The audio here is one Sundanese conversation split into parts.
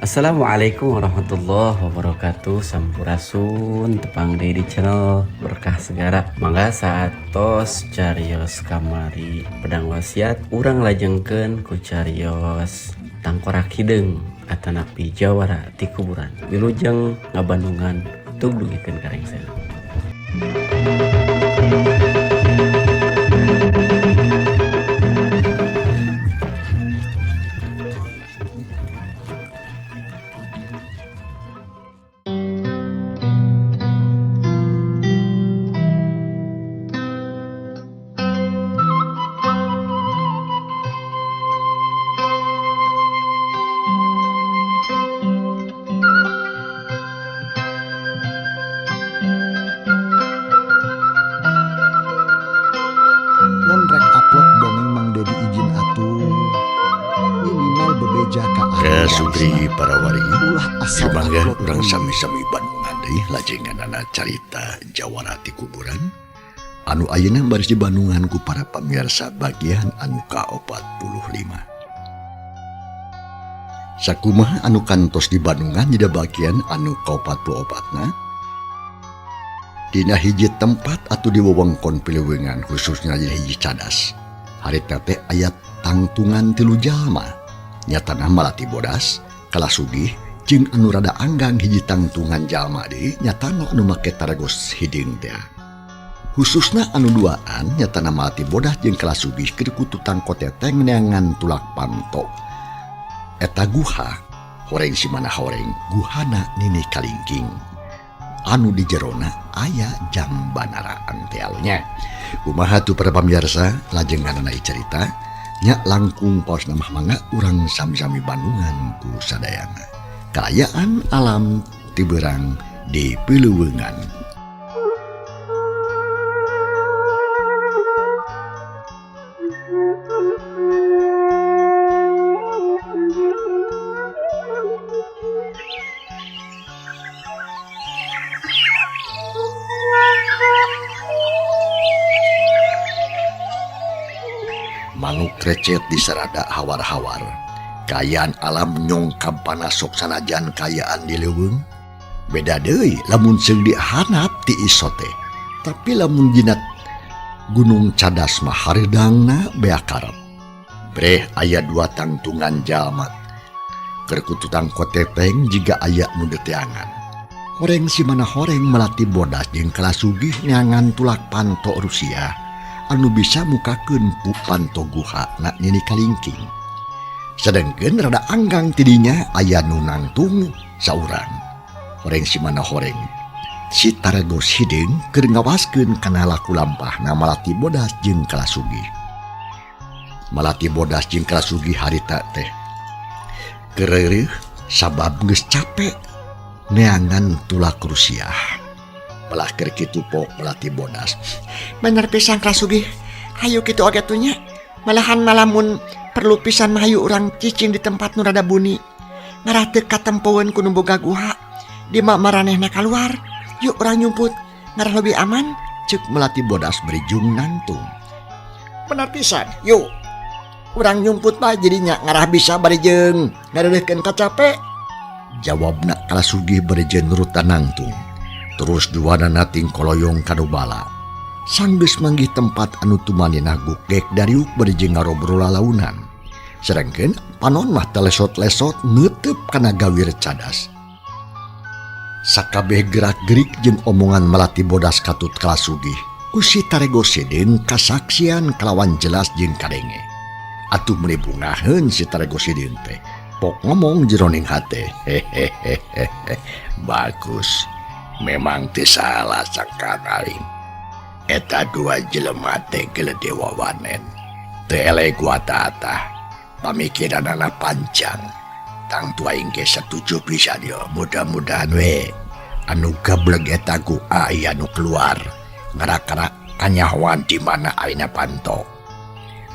Assalamualaikum warahmatullahi wabarakatuh. Sampurasun tepang deui di channel Berkah Segara. Mangga satos carios kamari pedang wasiat urang lajengkeun ku carios tangkorak hideung atanapi jawara ti kuburan. Wilujeng ngabandungan tug dugikeun karengsena. Mun rek upload dongeng Mang Dedi izin atuh minimal bebeja ka Ke sugri para wari ulah asal Sumangga upload urang dongeng. sami-sami Bandungan deui lajenganana carita jawara ti kuburan anu ayeuna baris di Bandungan ku para pamirsa bagian anu ka-45. Sakumaha anu kantos di Bandungan jadi bagian anu ka-44na dina hiji tempat atau di wewengkon Pileuweungan khususnya di hiji cadas harita teh aya tangtungan tilu jalma nyatana malati bodas kala sugih jeung anu rada anggang hiji tangtungan jalma deui nyatana anu make taragos hideung teh khususna anu duaan nyatana malati bodas jeung kala sugih keur kutu tangko teteng neangan tulak panto eta guha horeng si mana horeng guhana nini kalingking anu di jerona aya jambanara antealnya. Kumaha tu para pamirsa lajenganana cerita nya langkung paos nama mangga urang sami-sami Bandungan ku sadayana. Kaayaan alam tiberang di Pileuweungan. Manuk recet di serada hawar-hawar kayaan alam nyongkap panasok sanajan kayaan di leuweung beda deui lamun seung dihanap ti isote tapi lamun jinat gunung cadas mah hareudangna bea karep breh aya dua tangtungan jalma keur kutu tangko teteng jiga aya nu deteangan horeng si mana horeng melati bodas jeung kelas sugih neangan tulak panto Rusia anu bisa mukakeun ku panto guha na nini kalingking sedengkeun rada anggang tidinya aya nu nangtung saurang horeng si mana horeng si taragos hideung keur ngawaskeun kana laku lampahna malati bodas jeung kalasugih malati bodas jeung kalasugih harita teh keureuh sabab geus capek neangan tulak Rusia belah keur kitu pok melati bodas bener pisan Krasugih hayu kitu oge tunya malahan malamun perlu pisan mah hayu urang cicing di tempat nu rada buni ngarah teu katempoeun ku nu boga guha di mak maranehna kaluar yuk urang nyumput ngarah lebih aman cek melati bodas berijung nantung bener pisan yuk urang nyumput mah jadinya ngarah bisa barejeung ngareureukkeun kacape jawabna kalasugih berejeun nurutan nangtung terus duanana ting koloyong kadobala sanggeus manggih tempat anu tumanina gugek dariuk berijeng ngarobrol lalaunan sedengkeun panon mah telesot-lesot neuteup kana gawir cadas sakabeh gerak-gerik jeung omongan melati bodas katut kalasugih ku si taregos hideung kasaksian kalawan jelas jeung kadenge atuh meuli bungaheun si taregos hideung teh pok ngomong jeroning hate hehehe bagus memang teu salah sangkan aing eta dua jelema teh gelede wawanen teu eleh gua tatah pamikiranana panjang tang tua aing ge setuju pisan yo mudah-mudahan we anu gablek eta ku aya nu keluar ngara-ngara kanyahoan di mana aina panto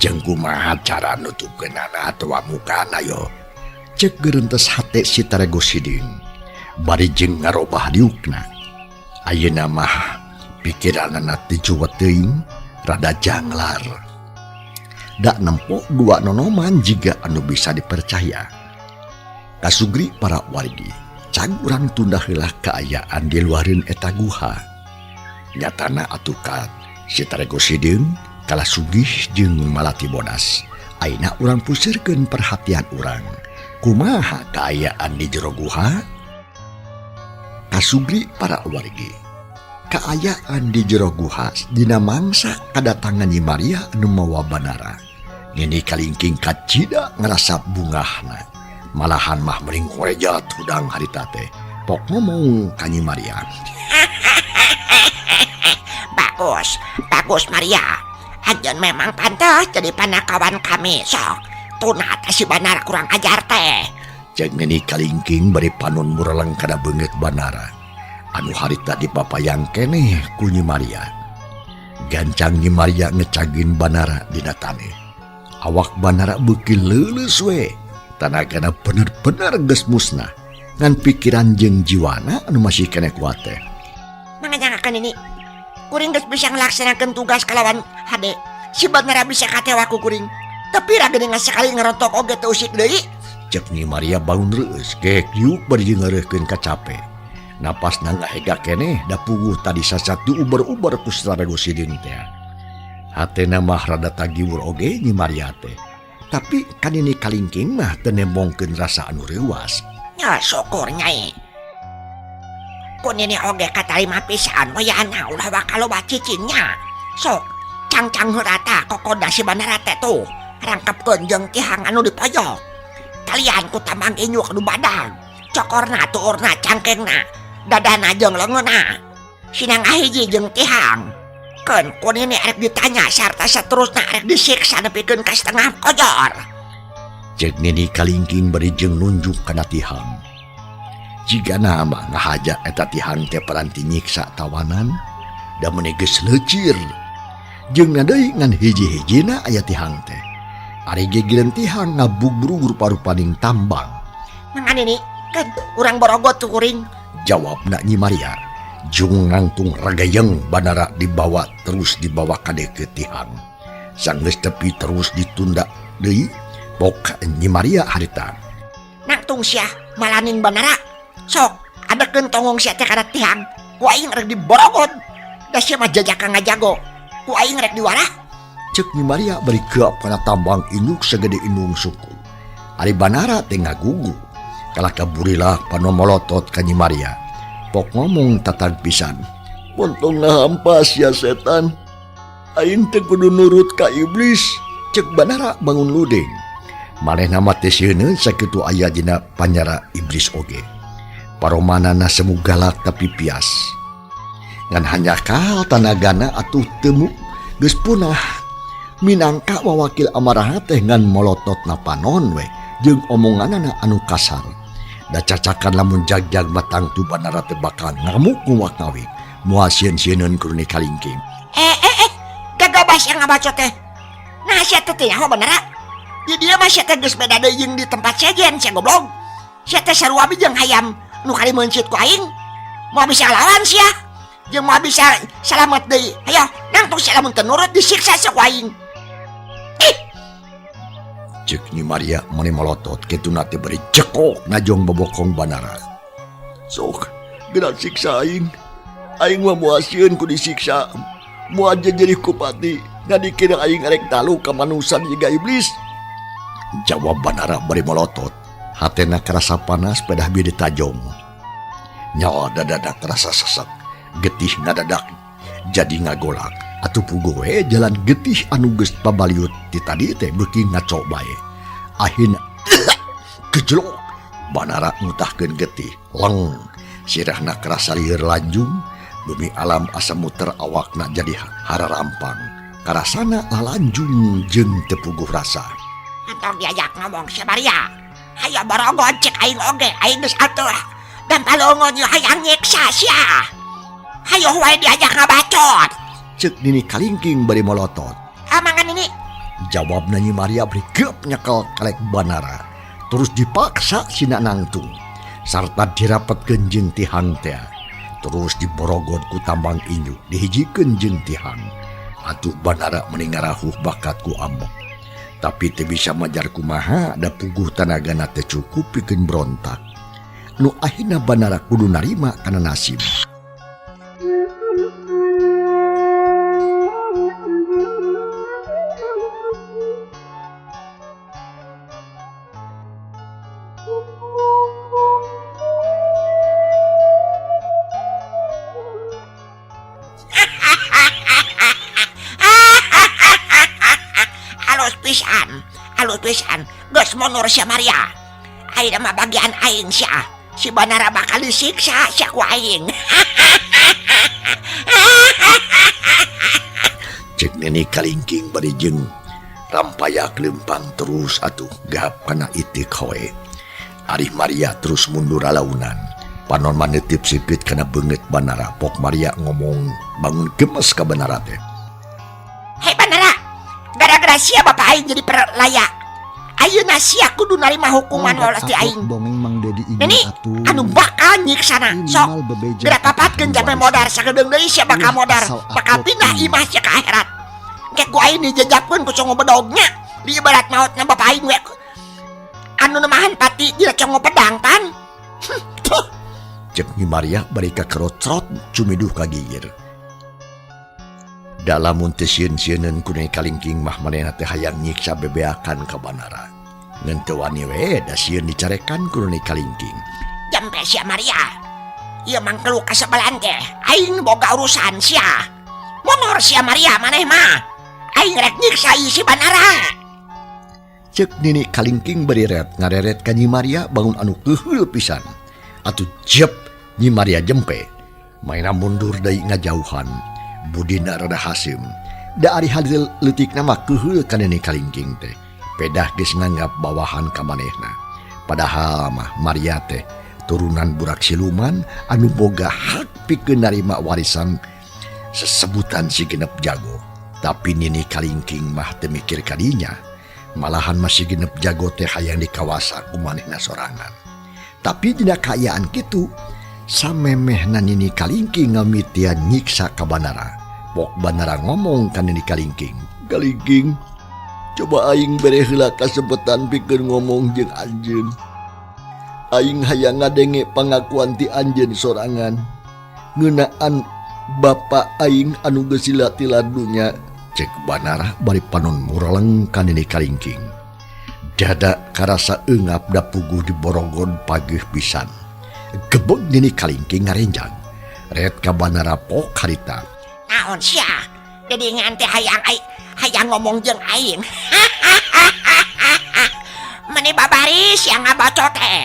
jeung kumaha cara nutupkeunana atawa mukana yo cek geurentes hate si taregos hideung bari jeung ngarobah diukna ayeuna mah pikiranna teh juwet teuing rada janglar dak nempo dua nonoman jiga anu bisa dipercaya Kasugri para wargi can urang tunda heula kaayaan di luarin eta guha. Nyatana atukan si Tarego Sideung kalah sugih jeung malati bodas. Aina urang pusirkeun perhatian urang. Kumaha kaayaan di jero guha? Kasugri para wargi. Kaayaan di jero guha dina mangsa kadatangan Nyi Maria anu mawa Banara. Ngini kalingking kacida ngerasa bungahna. Malahan mah mering korejat hudang harita teh. Pok ngomong ka Nyi Maria. Bagus Maria. Anjeun memang pantas jadi panakawan kami sok. Tuna teh si Banara kurang ajar teh. Jeung ngini kalingking bari panun mureleng kana beungeut Banara. Anu harita dipapayang keneh ku Nyi Maria. Gancang Nyi Maria ngecagin Banara dina taneh. Awak Banara beuki leuleus we. Tanagana bener-bener geus musnah. Ngan pikiran jeung jiwana anu masih keneh kuat teh. Mangajangakeun ini. Kuring geus bisa ngelaksanakeun tugas kalawan hade. Si Banara bisa katewa ku kuring. Tapi ragening sekali ngerontok oge teu usik deui. Cek Nyi Maria bangun reus kek yuk bari ngeureuhkeun kacape. Napasna ngahega keneh da puguh tadi sasatu uber-uber ku Tarego Sideung teh. Hatena mah rada tagiwur oge Nyi Maria teh. Tapi kan ini kalingking mah teu nembongkeun rasa anu reuwas. Ya syukur Nyai. Kun ini oge katarima pisan wayahna ulah bakal loba cicinnya. Sok cangcang heurata kokoda si Banara teh tuh. Rangkepkeun jeung tihang anu di pojok. Kalian ku tambang inyuk anu badag. Cokorna tuurna cangkengna. Dadana jeung leungeunna. Sinang ahiji jeung tihang. Keun kun ini arek ditanya sarta saterusna arek disiksa nepikeun ka setengah kojor. Cek nini kalingking bari jeung nunjuk kana tihang. Jigana mah ngahaja eta tihang teh paranti nyiksa tawanan da meuni geus leucir. Jeung deui ngan hiji-hijina aya tihang teh. Ari gegireun tihang ngabugru rupa-rupaning tambang. Mangan ini kan urang borogot tuh kuring. Jawabna Nyi Maria. Jung ngangtung ragayeng Banara terus dibawa kade ke tihang. Sang geus tepi terus ditunda deui. Pok Nyi Maria harita. Nangtung sia malaning Banara. Sok adekeun tongong sia teh kana tihang. Ku aing rek diborogot. Da sia mah jajaka ngajago. Ku aing rek diwara. Cek Nyi Maria bari keap kana tambang induk segede indung suku. Ari Banara teh ngagugu. Kalah kaburilah panomolotot ka Nyi Maria. Pok ngomong tatag pisan. Pontongna hampas ya setan. Aing teh kudu nurut ka iblis. Cek Banara bangun ludeng. Manehna mah teh sieun sakitu aya dina panyara iblis oge. Paromanana semu galak tapi pias. Ngan hanya kal tanagana atuh temu geus punah. Minangka wawakil amarah teh ngan molototna panon we jeung omonganana anu kasar. Da cacakan lamun jagjag batang tu Banara teh bakal ngamuk nguak ngawik. Moal sieun-sieunun ku ni kalingking. Gagabas yang ngabacot teh. Nah sia teh nyaho Banara? Ya dia mah sia teh geus beda deui jeung di tempat sejen sia goblok. Sia teh sarua abi jeung hayam nu kali mencit ku aing. Moal bisa lawan sia. Jeung moal bisa salamet deui. Hayo, nangtung sia lamun teu nurut disiksa sia ku aing. Cek Nyi Maria meni molotot kituna teh bari cekok najong bobokong Banara. Sok, gerak siksa aing. Aing mah moal sieun ku disiksa. Moal jadi kupati. Ngadikira aing arek talu ka manusan jiga iblis. Jawab Banara bari molotot. Hatena kerasa panas pedah bi ditajong. Nyawa dadadak terasa sesek. Getih ngadadak jadi ngagolak. Atuh puguh we jalan getih anu geus pabaliut ti tadi teh beuki ngaco bae. Akhirna kejlok Banara ngutahkeun getih leng sirahna kerasa lieur lanjung bumi alam asa muter awakna jadi hararampang karasana lalanjung jeung teu puguh rasa. Antong diajak ngomong si Maria. Hayo borogot cek aing oge aing geus atuh. Dan palongon yu hayang nyiksa sia. Hayo wae diajak ngabacot. Cek nini kalingking bari molotot. Amangan ini. Jawabna Nyi Maria beri geup nyekel kalek Banara. Terus dipaksa sina nangtung. Sarta dirapetkeun jeung tihang teh. Terus diborogot ku tambang injuk dihijikeun jeung tihang. Atuh Banara meuni ngarahuh bakat ku ambek. Tapi teu bisa majar kumaha da puguh tanagana teu cukup pikeun berontak. Nu akhirna Banara kudu narima kana nasib. Alus pisan, geus mundur sia Maria. Ayeuna mah bagian aing sia. Si Banara bakal disiksa sia ku aing. Cek Nini Kalingking bari jeung rampayak lempang terus atuh gahap kana itik hoe. Ari Maria terus mundur alaunan. Panon manetip sipit kana beungeut Banara. Pok Maria ngomong bangun gemes ka Banara teh. Hei Banara, gara-gara sia bapak aing jadi perlaya. Ayeuna sia kudu narima hukuman walas ti aing. Dongeng Mang Dedi Ijin Ini atuh. anu bakal nyiksana. Sok, gerak papatkeun jamai modar sagedeung deui sia bakal modar. Bakal pindah imah sia ka akhirat. Engke ku aing dijejapkeun ku congo bedognya. Di ibarat mautna bapak aing we. Anu nemahan pati dina congo pedang tan. Cek Nyi Maria bari ka kerot-cerot cumiduh ka gigir. Dalam teu sieun-sieunneun ku Nini Kalingking mah manehna teh hayang nyiksa bebeakan ka Banara. Ngan teu wani we da sieun dicarekan ku Nini Kalingking. Jampe sia Maria. Ieu mang keluh kasebelan teh. Aing boga urusan sia. Mundur sia Maria maneh mah. Aing rek nyiksa si Banara. Cek Nini Kalingking bari ret ngareret ka Nyi Maria bangun anu keheul pisan. Atuh jep Nyi Maria jempe. Maina mundur deui ngajauhan. Budina rada hasim. Da ari hadil leutikna mah keheul ka Nini Kalingking teh. Pedah geus nganggap bawahan ka manehna. Padahal mah Maria teh turunan burak siluman anu boga hak pikeun narima warisan sesebutan si genep jago. Tapi Nini Kalingking mah teu mikir ka dinya. Malahan masih genep jago teh hayang dikawasa ku manehna sorangan. Tapi dina kaayaan kitu samemehna Nini Kalingking ngamitian nyiksa ka Banara. Pok Banara ngomong ka Nini Kalingking, "Kalingking, coba aing bere heula kasempetan pikeun ngomong jeung anjeun. Aing hayang ngadenge pangakuan ti anjeun sorangan ngeunaan bapa aing anu geus silati-ladunya." Cek Banara bari panon mureleng ka Nini Kalingking. Dada karasa eungap da puguh diborogon pageuh pisan. Gebeg Nini Kalingking ngarenjang. Ret ka Banara pok harita. Naon sia? Jadi ngante hayang ngomong jeung aing. Meni babaris yang ngabacot teh.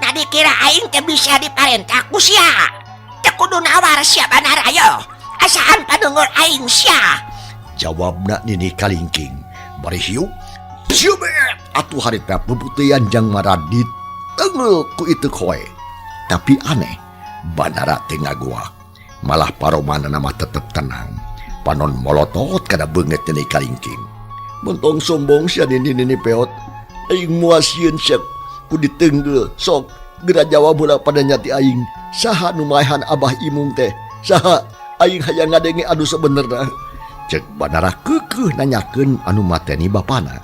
Nah dikira aing teh bisa diparentah ku sia. Teu kudu nawar sia Banara yo. Asaan padengur aing sia. Jawabna Nini Kalingking. Bari hiuk. Siubet. Atuh harita bebutian jang maradi teungel ku itu koe. Tapi aneh. Banara teh ngaguak. Malah paromana nama tetep tenang. Panon molotot kada beungeut Nini Kalingking. Mentong sombong sia nini peot. Aing muasieun sia ku diteunggel. Sok geura jawab heula pada nyati aing. Saha nu maehan abah imung teh? Saha aing hayang ngadenge anu sabenerna? Cek Banara keukeuh nanyakeun anu mateni bapana.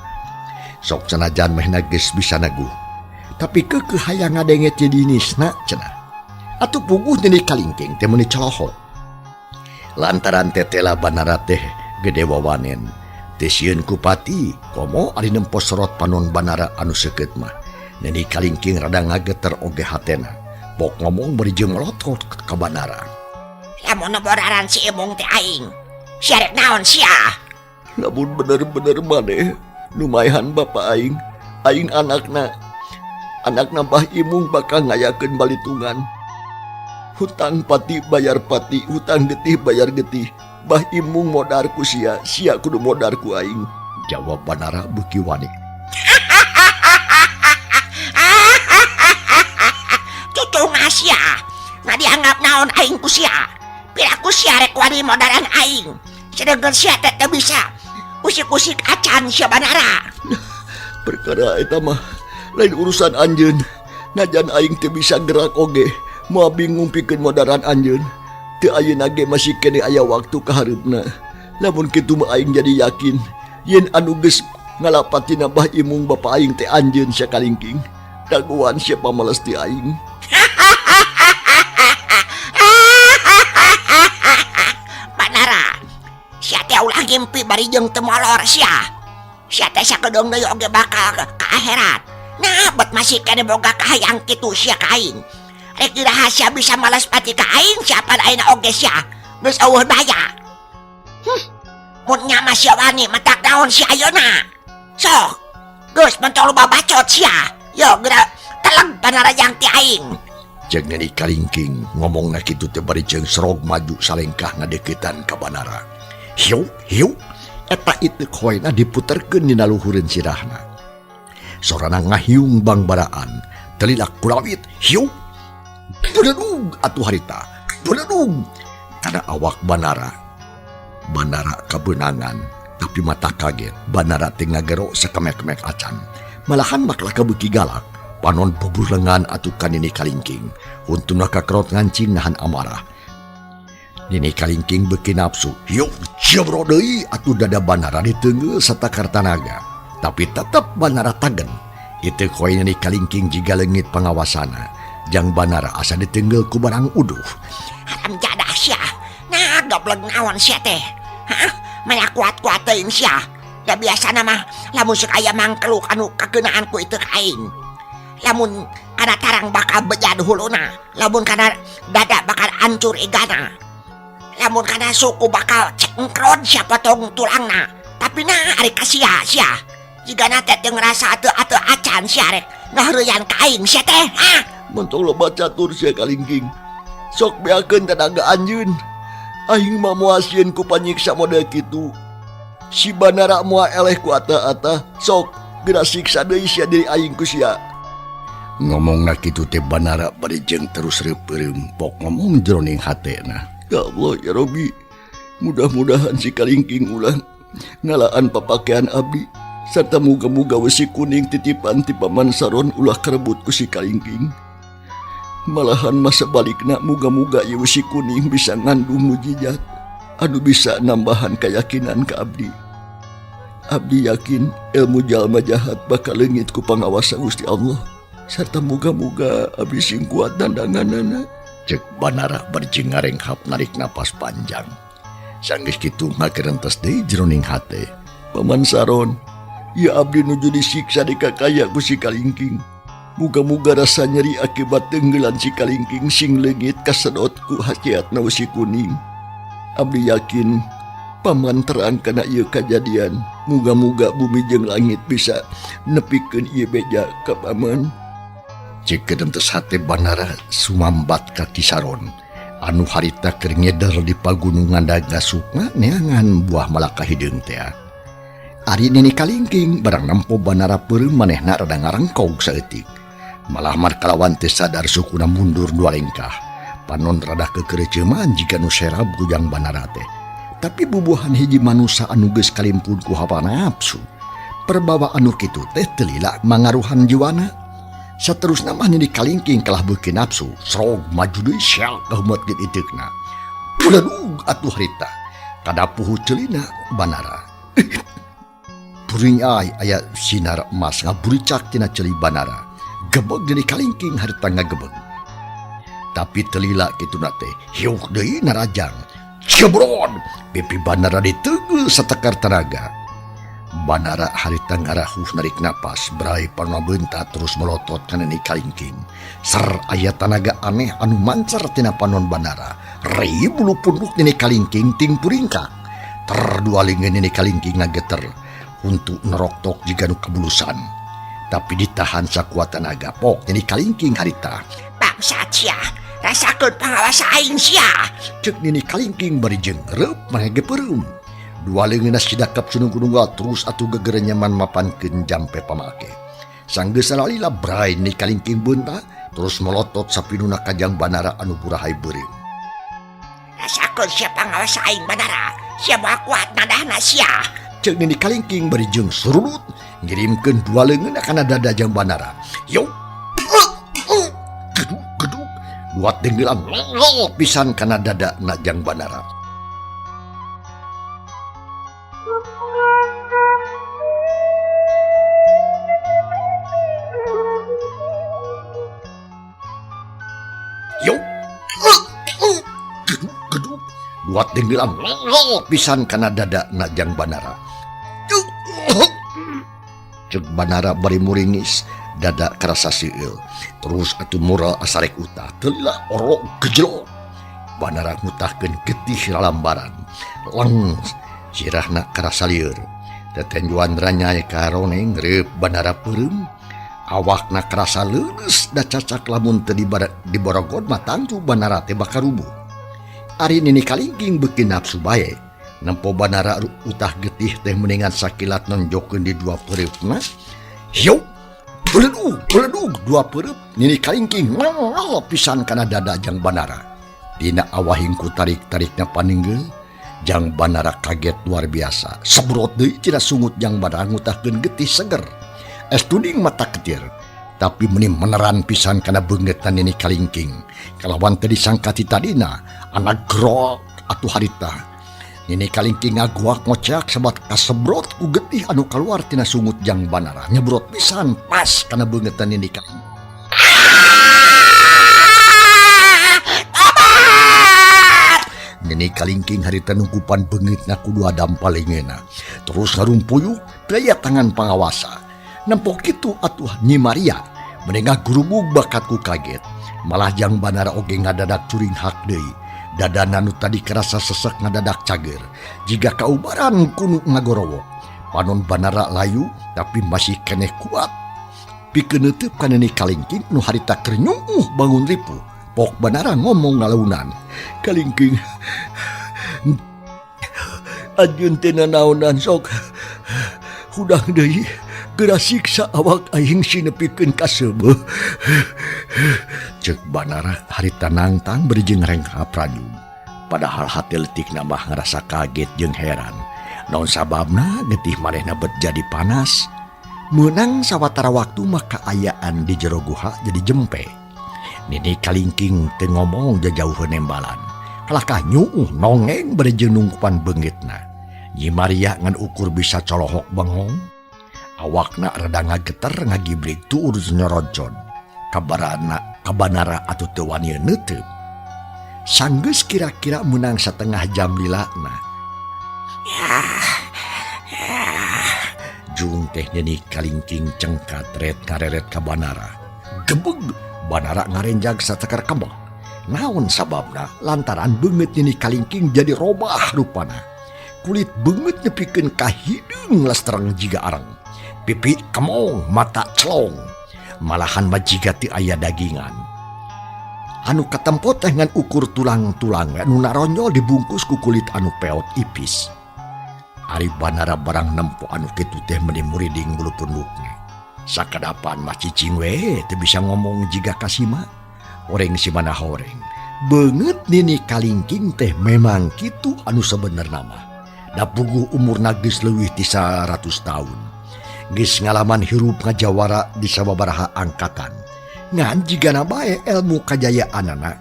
Sok sanajan mehna geus bisa naguh. Tapi keukeuh hayang ngadenge ti dinisna cenah. Atuh puguh Nini Kalingking teh meuni colohot. Lantaran tetela Banara teh gede wawanen. Teh sieun ku pati, komo ari nempos sorot panon Banara anu seukeut mah. Nini Kalingking rada ngageter oge hatena. Pok ngomong bari jeung lotot ka Banara. Lamun boraran si imung teh aing. Sia rek naon sia? Lamun bener-bener maneh nu maehan bapa aing, aing anakna Mbah Imung bakal ngayakeun balitungan. Hutang pati bayar pati, hutang getih bayar getih. Mbah Imung modar ku sia kudu modar ku aing. Jawab Banara beuki wani. Cucu ngasia. Nggak dianggap naon aing ku sia. Pira ku sia rek wani modaran aing. Sedangkan sia teh bisa usik-usik acan sia Banara. Perkara eta mah lain urusan anjeun. Najan aing teu bisa gerak oge. Moal bingung pikeun modaran anjeun. Teu ayeuna ge masih kene aya waktu ka hareupna. Lamun kitu mah aing jadi yakin yen anu geus ngalapat tinabah imong bapa aing teh anjeun sia kalingking. Daguan sia pamalas ti aing. Banara, sia teh ulah ngimpi bari jeung teu molor sia. Sia teh sakedong deui oge bakal ka akhirat. Nah, bet masih kene boga kahayang kitu sia ka aing. Rek dirahasia bisa malas pati ka aing siapa aina oge sia. Geus eueuh daya. Mun nya mah sia wani matak naon sia ayeuna. Sok, geus mentol babacot sia. Yo geura teleg Banarajang ti aing. Jeung ni kalingking ngomongna kitu teh bari jeung serog maju salengkah ngadeukeutan ka Banara. Hiu, hiu. Eta itu koina diputerkeun dina luhureun sirahna. Sorana ngahiung bangbaraan, telilak kulawit, hiu. Budadug atuh harita. Budadug. Kana awak Banara. Banara kabeunangan, tapi mata kaget. Banara teh ngagero sakemek-kemek acan. Malahan maklah kabeuki galak. Panon bubur lengan atukan nini kalingking. Untuna kakerot ngancing nahan amarah. Nini kalingking beki nafsu. Yuk, jabro deui atuh dada Banara diteunggeul satakar tanaga. Tapi tetep Banara tagen. Itu koin nini kalingking jiga leungit pangawasana. Jang Banara asa diteunggeul ku barang uduh. Haram jadah sia. Nah, goblok naon sia teh. Hah? Mana kuat-kuat teuing sia. Da biasana mah lamun sok aya mangkeluk anu kageunaan ku itu aing. Lamun kana tarang bakal bejad huluna, lamun kana dada bakal hancur igana. Lamun kana suku bakal cengkrot sia potong tulangna. Tapi nah ari ka sia. Jigana teh teu ngrasa ateu acan sia rek ngahreuyan ka aing sia teh. Hah? Mun tong loba catur sia kalingking. Sok beakeun tenaga anjeun. Aing mah moal sieun ku panyiksa model kitu. Si Banara moal eleh ku ata-ata. Sok geura siksa deui sia diri aing ku sia. Ngomongna kitu teh Banara bari jeung terus reupeum pok ngomong jroning hatena. Ya Allah ya Rabbi. Mudah-mudahan si kalingking ulah ngalaan papakean abdi. Serta muga-muga wesi kuning titipan ti Paman Saron ulah karebut ku si kalingking. Malahan masa balikna muga-muga ieu wesi kuning bisa ngandung mujizat anu bisa nambahan keyakinan ke abdi. Abdi yakin ilmu jalma jahat bakal leungit ku pangawasa Gusti Allah. Serta muga-muga abdi sing kuat dandanganana. Cek Banara berjing ngarenghap narik napas panjang. Sanggeus kitu ngakerentos deui jroning hate. Paman Saron, ya abdi nuju disiksa di kakaya ku si kalingking. Muga-muga rasa nyeri akibat tenggelan si kalingking sing leungit kasedot ku hakiatna si kuning. Abdi yakin paman terang kana ieu kajadian. Muga-muga bumi jeung langit bisa nepikeun ieu beja ka paman. Cek kedentes hate Banara sumambat ka Kisaron. Anu harita keur ngedar di pagunungan Dagasukna neangan buah malaka hideung teh. Ari nini kalingking barang nempo Banara peureum manehna rada ngarengkog saeutik. Malah mar kalawan teh sadar sukuna mundur dua lengkah. Panon rada kekereceman jika nu serab kujang Banara teh. Tapi bubuhan hiji manusia anu geus kalimpun ku hawa nafsu. Perbawa anu kitu teh teu lila mangaruhan jiwana. Saterusna mah nini kalingking kalah beuki nafsu, srog maju deui syal ka humut geut iteukna. Puladug atuh harita. Kadapuh ceulina Banara. Puring aya sinar emas ngaburicak tina ceuli Banara. Gebeg nini kalingking harita ngagebeg. Tapi telila kituna teh hiuk deui narajang. Cebron, pipi Banara diteugel satekar tenaga. Banara harita ngarahuh narik napas, berai panabeunta terus melotot kana ni kalingking. Ser aya tanaga aneh anu mancar tina panon Banara. Rei bulu punduk ni kalingking ting puringkak. Terdua lingeun ni kalingking ngageter untuk neroktok jika nu kebulusan. Tapi ditahan sakuat tenaga pok ni kalingking harita. Bangsat sia. Rasakeun pangawasa aing sia. Cek nini kalingking bari jeung reup maneh gepeureum. Dua leungeunna sidakap sunung-kununggal terus atuh gegere nyaman mapankeun jampe pamake. Sanggeus salalila brai nini kalingking beunta terus melotot sapinuna kajang Banara anu purahay beureum. Rasakeun sia pangawasa aing Banara. Sia moal kuat nadahna sia. Cek nini kalingking bari jeung surudut ngirimkeun dua leungeunna kana dada jang Banara. Yo. Gedug. Buat denggelam pisan kana dada na jang Banara. Yo. Geduk. Buat denggelam pisan kana dada najang Banara. Cek Banara bari muringis, dada kerasa siil. Terus atuh mural asarek utah, telah orok gejlok. Banara ngutahkeun getih lalambaran. Lang sirahna kerasa lieur. Tetenjuan ranyai karoneng reup Banara peureum. Awakna kerasa leuneus da cacak lamun teu diborogod matangtu Banara teh bakal rubuh. Ari nini kalingking beuki nafsu bae. Nempo Banara utah getih teh mendingan sakilat nonjokeun di dua pereupna. Yo, beledug dua pereup nini kalingking pisan kana dada jang Banara. Dina awahing ku tarik-tarikna paninggeul, jang Banara kaget luar biasa. Sabrot deui cina sungut jang Banara ngutahkeun getih seger. Estuding mata ketir, tapi meni meneran pisan kana beungetan nini kalingking. Kalawan teu disangka ti tadina, anak grok atuh harita. Nini kalingking ngaguak ngocak sabat kasebrot ku getih anu kaluar tina sungut jang Banara. Nyebrot pisan pas kana beungetan nini kalingking. Nini kalingking harita nungkupan beungeutna kudu adam palingeuna. Terus ngarumpuyuk daya tangan pangawasa. Nempok kitu atuh Nyi Maria menengah gurubug bakatku kaget. Malah jang Banara oge ngadadak curing hak deui. Dadana nu tadi kerasa sesek ngadadak cager. Jiga kaubaran kunu ngagorowok. Panon Banara layu tapi masih keneh kuat. Pikeun neuteub kana Nini kalingking nu harita keur nyuuh bangun ripuh. Pok Banara ngomong ngalaunan. Kalingking, ajun teh nanaonan sok. Hudang deui. Geura siksa awak aing sinepikeun ka seubeuh. Ceuk Banara harita nangtang beri jeung rengkap rajum. Padahal hati leutikna mah ngarasa kaget jeung heran. Naon sababna getih manehna bet jadi panas. Meunang sawatara waktu maka kaayaan di jero guha jadi jempe. Nini kalingking teu ngomong jajauheun nembalan. Kalakah nyuuh nongeng beri jeung nungkupan beungeutna. Nyi Maria ngan ukur bisa colohok bengong. Awakna rada ngageter ngagibrig tuur nyoroncon. Kabarana ka Banara atuh teu wani neuteub. Sanggeus kira-kira menang setengah jam lilana. Jung teh Nini kalingking cengkat ret ngareret ka Banara. Gebeg Banara ngarenjag satekar kembang. Naon sababna? Lantaran beungeut Nini kalingking jadi robah rupana. Kulit beungeut nepikeun ka hideung lastereng jiga areng. Pipi kemong, mata celong. Malahan majiga ti aya dagingan. Anu katempot teh ngan ukur tulang-tulang anu naronyol dibungkus ku kulit anu peot ipis. Ari Banara barang nempo anu kitu teh meni muriding bulu pundukna. Sakadapan mah cicing we teu bisa ngomong jiga kasima. Oreng si mana horeng. Beungeut Nini kalingking teh memang kitu anu sabenerna mah. Da puguh umurna geus leuwih ti 100 taun. Geus ngalaman hirup ngajawara di sababaraha angkatan. Ngan jigana bae ilmu kajayaanana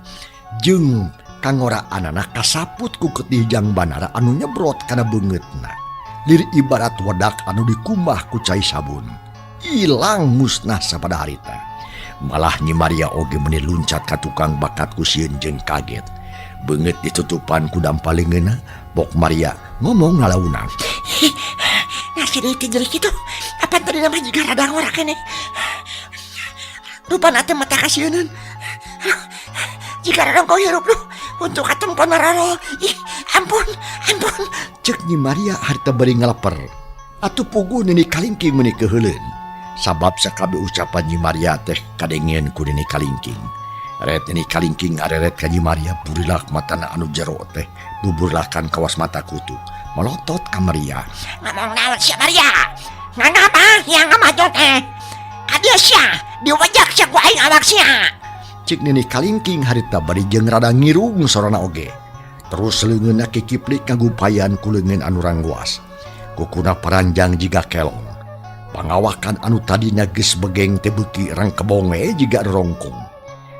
jeung kangoraanana kasaput ku getih jang Banara anu nyebrot kana beungeutna. Lir ibarat wedak anu dikumbah ku cai sabun. Ilang musnah sapada harita. Malah Nyi Maria oge meuni luncat ka tukang bakat ku sieun jeung kaget. Beungeut ditutupan ku dampalingeuna, Pok Maria ngomong ngalaunan. Nasir itu jadi gitu. Apa tadi nama juga rada ngora kene. Rupana teh mata kasieunan. Jika rada kau hirup lu untuk katempan mararo. Ih, ampun. Cek Nyi Maria harita beri ngeleper. Atuh puguh Nini kalingking meuni keheuleun. Sabab sakabe ucapan Nyi Maria teh kadengeun ku Nini kalingking. Ret Nini kalingking areret ka Nyi Maria burilak matana anu jero teh buburlakan kawas mata kutu. Melotot ka Maria. Ngomong naon si Maria? Ngapa yang ngamajon teh? Adia sia, diwajak sia ku aing awak sia. Cik Nini kalingking harita bari jeung rada ngirung sorana oge. Terus leungeunna kikiplik ngagupayan ku leungeun anu rangguas. Kukuna paranjang jiga kelong. Pangawakan anu tadina geus begeng teh beuki rang kebong we jiga rongkong.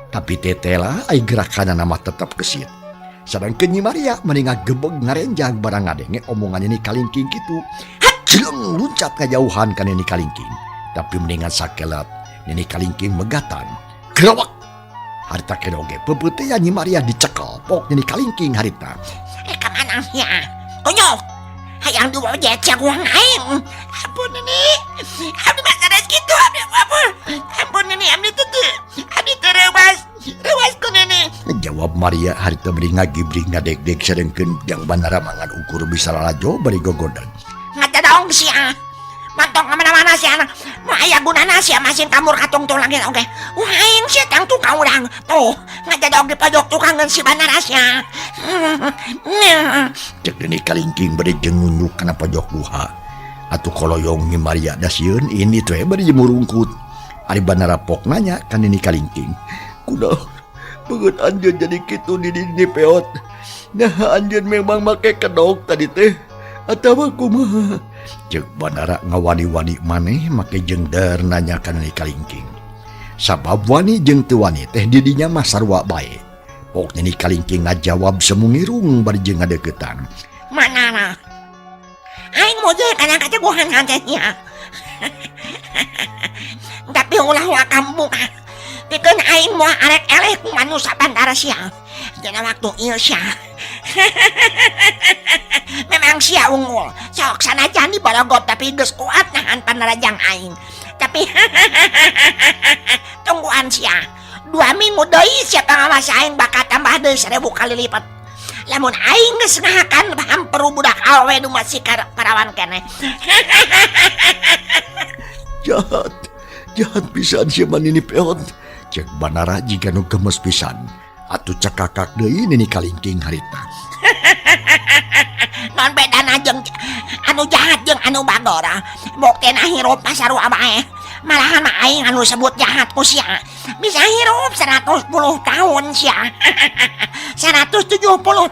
Tapi tetela ai gerakanana mah tetep gesit. Sadangkeun Nyi Maria meninga gebeg ngarenjang barang ngadenge omongan Nini kalingking kitu. Hajleng luncat ngajauhan ka Nini kalingking. Tapi mendingan sakelat Nini kalingking megatan. Gerawak. Harita kedoge pepeutean Nyi Maria dicekel poknya di kalingking harita. Kemana ya? Kunyuk, hayang dua jecak uang aing. Ampun ini, abdi masalah gitu, abdi ampun. Ampun ini, abdi tutu, abdi terewas ku nini. Jawab Maria harita beri ngagibri ngadek-dek sedengkeun yang bandara mangan ukur bisa lalajo bari gogodan. Ngadadong siya, mantong kemana-mana siya. Mau ayah gunana siya masin kamur katung tulangin oke. Aing siya tang tukang urang. Tuh, ngadadong di pojok tukangan si bandara siya. Cek ini kalingking beri jengunyuk kana pojok duha. Atuh koloyong Nyi Maria dasieun ini teh beri jemurungkut. Ari bandara pok nanya kan ini kalingking. Kunaon beungeut anjeun jadi kitu di peot. Nah anjeun memang make kedok tadi teh atawa kumaha? Cek bandara ngawani-wani maneh make jengder nanyakan ini kalingking. Sabab wani jeung teu wani teh didinya mah sarua bae. Poknya ini kalingking ngajawab semungirung bari jeung ngadeukeutan. Mana? Aing mau jadi kana kaceguhan hantenya. Tapi ulah wa kampung. Pikeun aing mau arek-elek manusia bandara sia. Dina waktu ieu sia. Memang sia unggul. Sok sanajan di balagot tapi geus kuat nahan panarajang aing. Tapi tungguan sia. 2 minggu deui sia pangawas aing bakal tambah deui 1000 kali lipat. Lamun aing geus ngahakan hampir budak awe nu masih parawan keneh. Jahat pisan si manini peot. Cek bandara jika nu gemes pisan. Atuh cekakak deui nini kalingking harita. Non bedana jeung anu jahat jeung anu bagora. Buktena hirup pasarua bae. Malahan mah aing anu sebut jahat ku sia. Bisa hirup 110 tahun sia. 170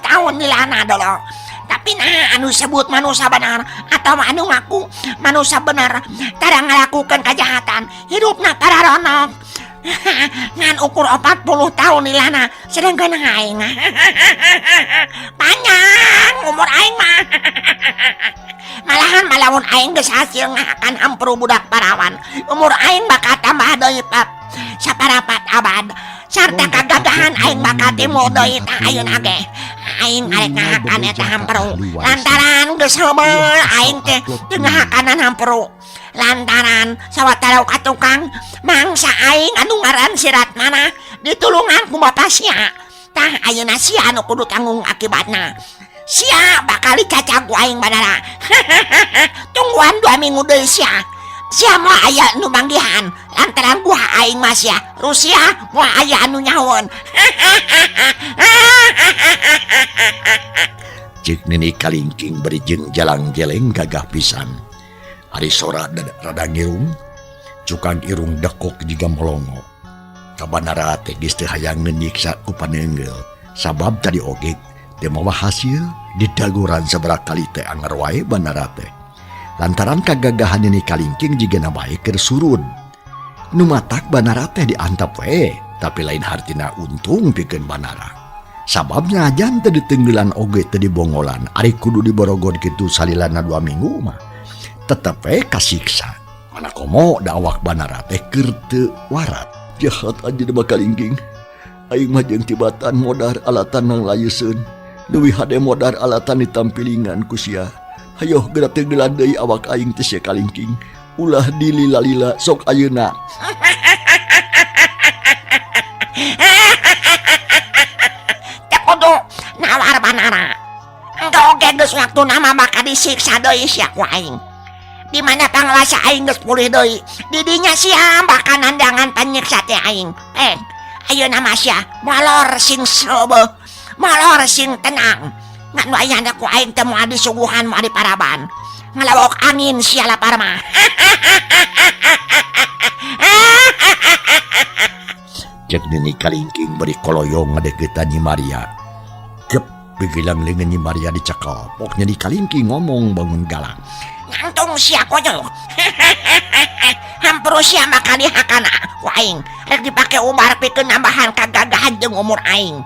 tahun di lana dolo. Tapi nah anu sebut manusia benar atau anu ngaku manusia benar tara ngalakukeun kejahatan hidupna pararonok. Ngan ukur 40 tahun di lana sedangkan aing panjang umur aing mah. Malahan malamun aing geus hasil ngahakan hampir budak parawan umur aing bakal tambah deui saparapat abad sarta kagagahan aing bakal timu deui tah ayeuna ge. Aing arek ngahakan eta hampir lantaran geus heumeul aing teh teu ngahakanan hampir lantaran sawatara ka tukang mangsa aing anu ngaran sirat mana ditulungan ku bapak sia tah ayeuna sia anu kudu tanggung akibatna. Sia bakal dicacak ku aing bandara. Tungguan 2 minggu deui sia. Sia moal aya nu manggihan lantaran gua aing mah sia Rusia moal aya anu nyawon. Cek nini kalingking beri jeung jalang jeleng gagah pisan. Ari sora rada ngirung, cukang irung dekok jiga melongo. Kabandara teh geus teu hayang nyiksa ku paneungeul. Sabab tadi oge teu mawa hasil didaguran sabaraha kali teh anger wae bandara teh. Lantaran kagagahan ini kalingking jigana bae keur surud. Nu matak bandara teh diantap we, tapi lain hartina untung pikeun bandara. Sababnya ajan teu ditenggelan oge teu dibongolan, ari kudu diborogod kitu salilana 2 minggu mah. Tetep we kasiksa. Mana komo da awak bandara teh keur teu warat. Jahat anjeun mah kalingking. Aing mah jeung tibatan modar alatan nang layeuseun. Leuwih hade modar alatan ditampilingan ku sia. Hayo geura tenggelan deui awak aing teh sia kalingking. Ulah dilila-lila sok ayeuna. Teu kudu nawar bandara. Engko oge geus waktu nama bakal disiksa deui sia ku aing. Di mana panguasa aing geus pulih deui. Di dinya sia bakal nandangan panyiksa teh aing. Ayeuna mah sia molor sing seubeung, molor sing tenang. Ngan wayahna ku aing teh moal disuguhan moal diparaban. Ngalawok angin sia lapar mah. Cek nini kalingking beri koloyong ngadeuketan Nyi Maria. Gep begilang leungeun Nyi Maria dicekel. Poknya di kalingking ngomong bangun galak. Ngantung sia koyo. Hampir sia bakal dihakana ku aing. Rek dipake umbar pikeun nambahan kagagahan jeung umur aing.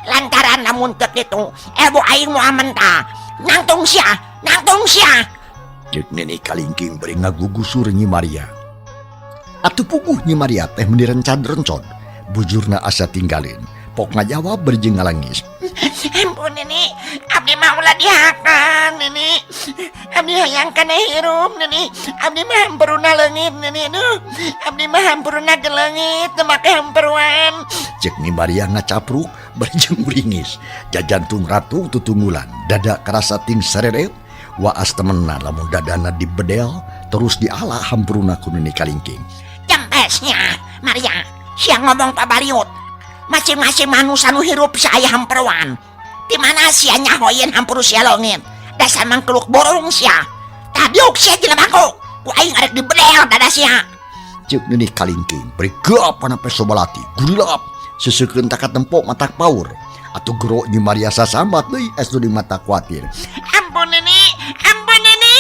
Lantaran namun teu kitu, ibu aing moal mentah. Nangtung sia, nangtung sia. Cek nini kalingking beri ngagugusur Nyi Maria. Atuh puguh Nyi Maria teh meni rencad-rencod. bujurna asa tinggalin. Pok ngajawab berjeng ngalangis. Ampun Nini, abdi mah ulah dihakan Nini. Abdi hayang kana hirup Nini. Abdi mah hamperuna leungit Nini. Duh, abdi mah hamperuna ke leungit teu make hamperuan. Cek ni Maria ngacapruk berjeng ringis. Jajantung ratu tutunggulan. Dada kerasa ting sereret. Waas temenan lamun dadana dibedel. Terus dialah hamperuna ku Nini Kalingking. Jempesnya, Maria, siang ngomong Pak Bariut. Masing-masing manusia nu hirup saya hamperuan. Di mana sia nyahoyeun hampuru sia leungit. Dasar mangkeluk borong sia. Tadiuk sia jelemaku. Ku aing arek dibedel dada sia. Cek Nini Kalingking beri geap kana pesobalati. Gulap seseukeun taka tempok mata paur. Atuh gero Nyi Maria sasambat deui asuh di mata kuatir. Ampun Nini, ampun Nini.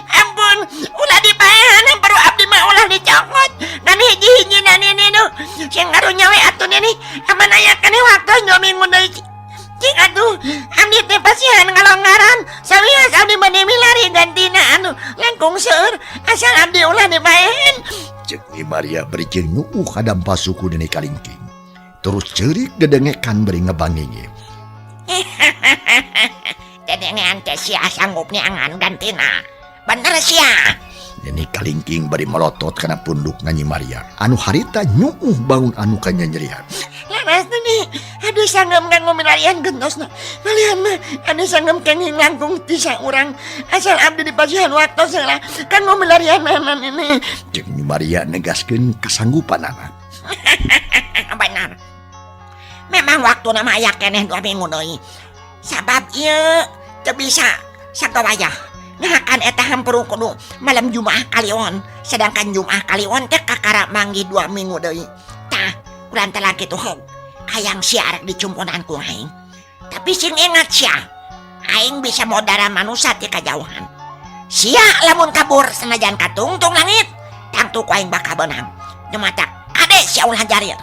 Ampun, ulah dipaehan hampuru abdi mah ulah dicokot. Ngan hiji-hijina Nini nu. Sing ngarunya we atuh Nini. Aman aya kana waktu 2 minggu deui. Cing atuh, abdi teh pasihan ngalonggaran. Sawias abdi bade milari gantina anu langkung seueur. Asal abdi ulah dipaehan. Cek Nyi Maria beri jeung nyuuh kadampa suku Nini Kalingking. Terus cerik dedengekan beri ngebangingi. Dedengean teh sia sanggup niangan gantina. Bener sia. Nini Kalingking bari melotot kana punduk Nyi Maria. Anu harita nyuuh bangun anu kanyanyerian. Laras nih, ada sanggam kanggo milarian gentosna. Malian mah ada sanggam kenging langkung 3 urang. Asal abdi dipasihan waktu salah kanggo milarian anan ini. Cek Nyi Maria negaskeun kasanggupanana. Benar. Memang waktu nama aya keneh 2 minggu deui. Sabab ieu teu bisa sakawayah. Ngahakan eta hampuru kudu malam Jumaah Kaliwon. Sedangkan Jumaah Kaliwon teh kakara manggih 2 minggu deui. Tah, urang teh lagi tuh hayang sia arek dicumpunan ku aing. Tapi sing ingat sia, aing bisa modara manusia ti kajauhan. Sia lamun kabur senajan katungtung langit, tangtu ku aing bakal beunang. Nyemata kade sia ulah jarir.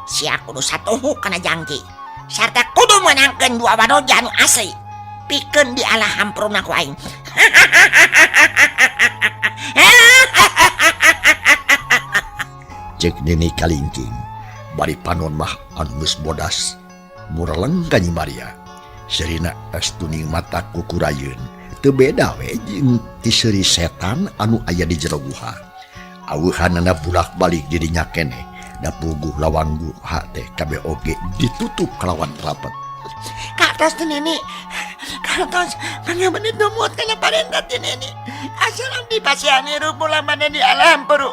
Sia kudu satuhu kana janji. Sarta kudu menangkeun 2 wanoja anu asli. Pikeun dialah hampruna ku aing. Cek Nini Kalingking bari panon mah anu geus bodas mureleng ka Nyi Maria. Serina astuning mata kukurayeun teu beda we jeung ti seuri setan anu aya di jero guha. Aweuhanna bulak-balik dirinya keneh. Da puguh lawang guha teh kabeh oge ditutup kalawan rapet. Katos teh Nini. Katos pangabeun dumut kana parenta teh Nini. Asal abdi pasihan hirup ulah bade di alam peru.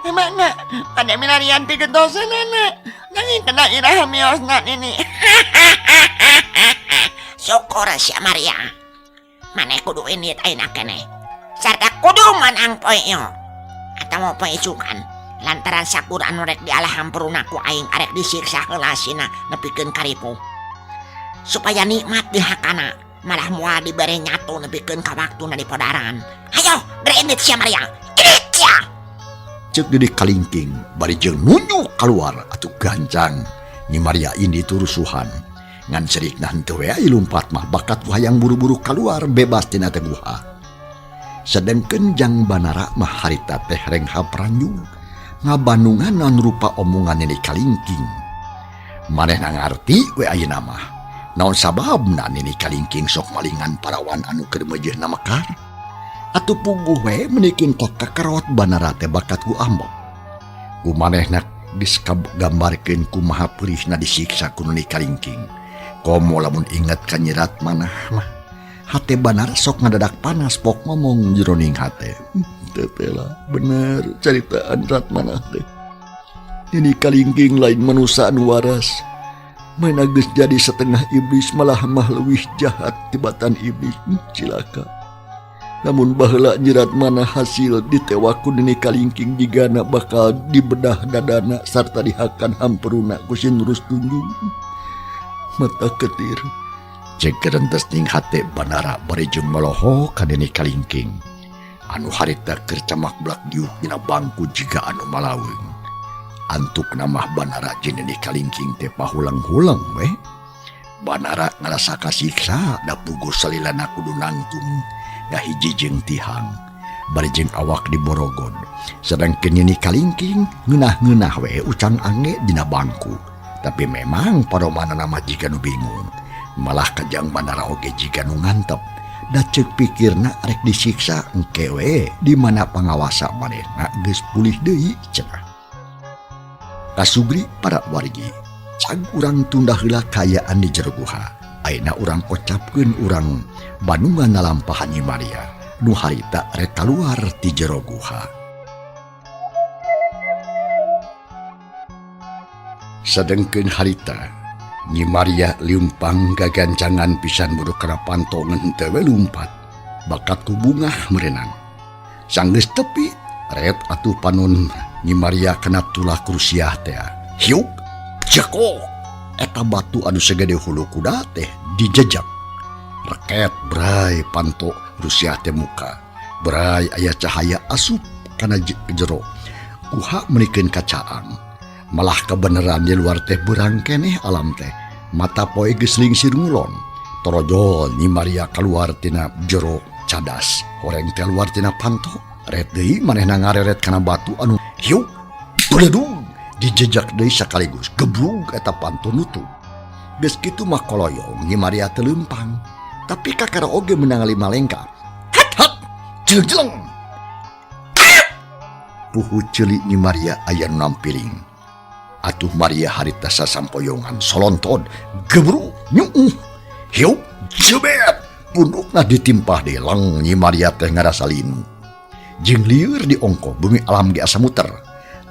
Emangna pada milarian pikeun dosanana. Nanging kena iraha miosna Nini. Syukur sia Maria. Maneh kudu init ayeuna keneh. Sarta kudu manang poe ieu. Atawa poe cukan. Lantaran sakur anu rek dialah hampuruna ku aing arek disiksa heula sina nepikeun karipu. Supaya nikmat dihakana malah moal dibere nyatu nepikeun ka waktuna di podaran. Ayo, berenit sia Maria. Init sia. Cek Nini Kalingking bari jeung nunjuk keluar atuh gancang. Nyi Maria ini turusuhan. Ngan serikna henteu we lumpat mah bakat hayang buru-buru keluar bebas tina teh guha. Sedengkeun Jang Banara mah harita teh reng hapranjung. Ngabandungan non rupa omongan Nini Kalingking. Manehna ngarti we ayeuna mah naon sababna Nini Kalingking sok malingan parawan anu keur meujeuhna mekar. Atuh puguh we menikeun ka kakarot Banara teh bakat ku ambek. Ku manehna geus kagambarkeun kumaha peurihna disiksa ku Nini Kalingking. Komo lamun inget ka nyirat manah mah hate Banara sok ngadadak panas pok ngomong jroning hate. Tetela bener caritaan rat manah teh. Nini Kalingking lain manusia anu waras. Main geus jadi setengah iblis malah mah leuwih jahat tibatan iblis. Cilaka. Namun baheula nyirat manah hasil ditewaku Nini Kalingking jigana bakal dibedah dadana sarta dihakan hampuruna ku Sinurus Tunjung. Mata ketir. Cek kerentes ning hate Banara bari jeung meloho ka Nini Kalingking. Anu harita keur camak blak diuk dina bangku jiga anu malaweung. Antuk namah Banara jeung Nini Kalingking teh pahulang-hulang we. Banara ngarasa kasiksa da puguh salilana kudu nangtung ngahiji jeung tihang. barijeng awak di borogon. Sedangkan ini kalingking ngeunah-ngeunah we ucang ange dina bangku. Tapi memang paromana nama jika nu bingung. Malah kajang bandara oge jika nu ngantep. Da ceuk pikirna rek disiksa engke we di mana pangawasa manehna geus pulih deui cenah. Kasugri para wargi, cag urang tunda heula kayaan di jero guha. Ayeuna urang kocapkeun urang banungan nalampahan Nyi Maria nu harita rek kaluar ti jero guha. Sedengkeun harita Nyi Maria liumpang gagancangan pisan buruk kana pantongan teu lumpat bakat ku bungah merenang. Sanggeus tepi ret atuh panon Nyi Maria kena tulah krusiah teh. Hiuk cekok eta batu anu segede hulu kuda teh dijejak. Reket berai panto rusiah teh muka. Berai aya cahaya asup kana jero. Kuha menikeun kacaang. Malah kebenaran di luar teh berang keneh alam teh. Mata poe geus lingsir ngulon. Torojol Nyi Maria keluar tina jero cadas. Horeng teh luar tina panto. Ret deui manehna ngareret kana batu anu hiuk tuledung dijejak deui sakaligus gebrug eta panto nutup. Geus kitu mah koloyong Nyi Maria teu leumpang. Tapi kakara oge menang 5 lengkap. Hat jeleng. Puhu ceuli Nyi Maria aya nu nampiling. Atuh Maria harita sasampoyongan solonton gebru nyuuh hiup jebet pundukna ditimpah delang Nyi Maria teh ngarasa linu jeung lieur di ongko bumi alam ge asa muter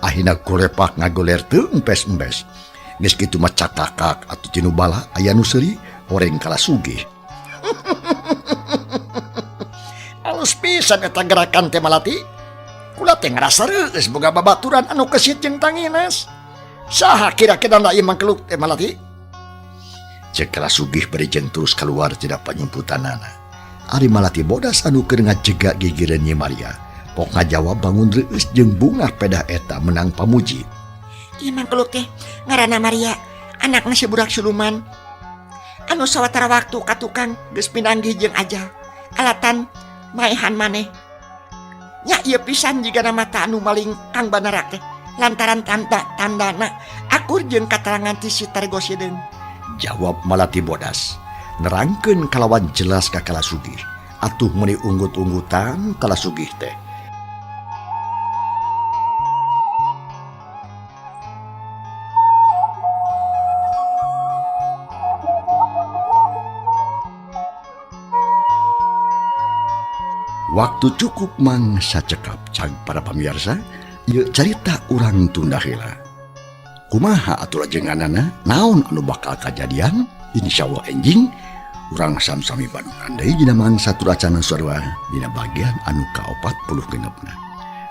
ahina gorepak ngagoler teu empes-empes geus kitu mah cakakak atuh tinu bala aya nu seuri horeng kala sugih. Alus pisan eta gerakan teh Malati kula teh ngarasa reueus boga babaturan anu kesit jeung tangines. Saha kira-kira na ieu mangkeluk teh Malati? Ceuk kala sugih barijeng terus keluar tidak penyemputanana. Ari Malati bodas anu keur ngajega gigireun Nyi Maria. Pok ngajawab bangun reueus jeung bungah pedah eta menang pamuji. Ieu mangkeluk teh ngaranna Maria, anakna si budak suluman. Anu sawatara waktu ka tukang geus pinanggih jeung aja. Alatan maehan maneh. Nya ieu pisan jigana mata anu maling Kang Banara teh. Lantaran tandana akur jeung katerangan ti si Targosideng. Jawab Malati bodas. Nerangkeun kalawan jelas ka kala sugih. Atuh meuni unggut-unggutan kala sugih teh. Waktu cukup mang sacekap cag para pamirsa. Ieu carita urang tunda heula. Kumaha atuh lajenganana? Naon anu bakal kajadian? Insyaallah enjing urang sami-sami banungan deui dina mangsa turacana sarua dina bagian anu ka-40 genepna.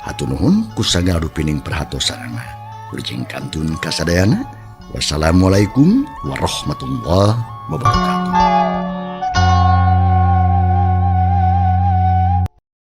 Hatur nuhun ku sagala rupining perhatosanana. Lujeng kantun kasadayana. Wassalamualaikum warahmatullahi wabarakatuh.